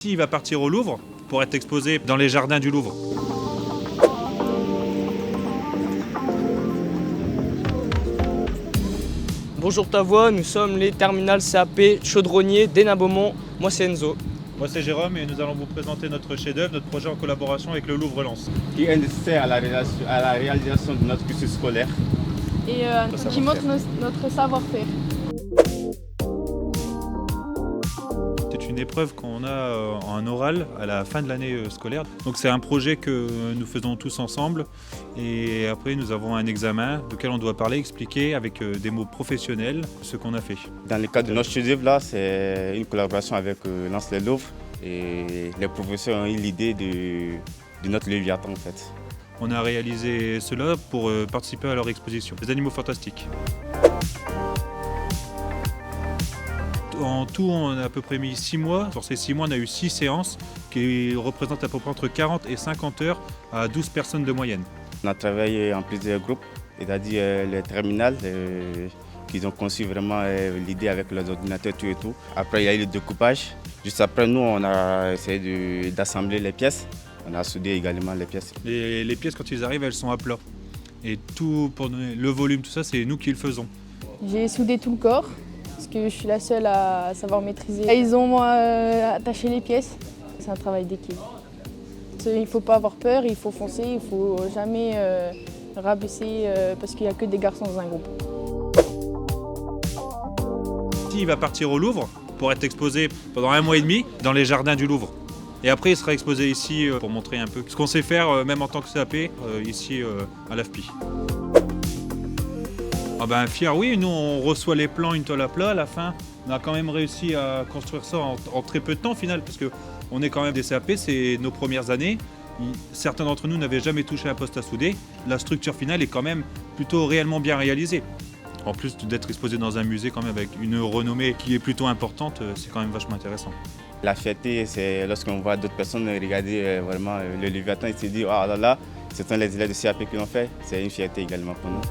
Il va partir au Louvre pour être exposé dans les jardins du Louvre. Bonjour ta voix, nous sommes les terminales CAP Chaudronnier d'Hénin-Beaumont. Moi c'est Enzo. Moi c'est Jérôme et nous allons vous présenter notre chef-d'œuvre, notre projet en collaboration avec le Louvre Lens. Qui est nécessaire à la réalisation de notre cursus scolaire. Et qui montre notre savoir-faire. C'est une épreuve qu'on a en oral à la fin de l'année scolaire. Donc c'est un projet que nous faisons tous ensemble et après nous avons un examen auquel on doit parler, expliquer avec des mots professionnels ce qu'on a fait. Dans le cadre de notre chef-d'œuvre là, c'est une collaboration avec Lens-les-Louvres et les professeurs ont eu l'idée de notre Léviathan en fait. On a réalisé cela pour participer à leur exposition, Les Animaux Fantastiques. En tout, on a à peu près mis 6 mois. Sur ces 6 mois, on a eu 6 séances qui représentent à peu près entre 40 et 50 heures à 12 personnes de moyenne. On a travaillé en plusieurs groupes, c'est-à-dire les terminales qui ont conçu vraiment l'idée avec leurs ordinateurs tout et tout. Après, il y a eu le découpage. Juste après, nous, on a essayé d'assembler les pièces. On a soudé également les pièces. Les pièces, quand ils arrivent, elles sont à plat. Et tout, pour donner le volume, tout ça, c'est nous qui le faisons. J'ai soudé tout le corps parce que je suis la seule à savoir maîtriser. Ils ont attaché les pièces. C'est un travail d'équipe. Il ne faut pas avoir peur, il faut foncer, il ne faut jamais rabaisser parce qu'il n'y a que des garçons dans un groupe. Il va partir au Louvre pour être exposé pendant 1 mois et demi dans les jardins du Louvre. Et après, il sera exposé ici pour montrer un peu ce qu'on sait faire, même en tant que CAP, ici à l'AFPI. Ah ben fier, oui, nous on reçoit les plans une toile à plat à la fin. On a quand même réussi à construire ça en très peu de temps au final, parce qu'on est quand même des CAP, c'est nos premières années. Certains d'entre nous n'avaient jamais touché un poste à souder. La structure finale est quand même plutôt réellement bien réalisée. En plus d'être exposé dans un musée quand même avec une renommée qui est plutôt importante, c'est quand même vachement intéressant. La fierté, c'est lorsqu'on voit d'autres personnes regarder vraiment le Léviathan et se dire « Ah là là, ce sont les élèves de CAP qui l'ont fait », c'est une fierté également pour nous.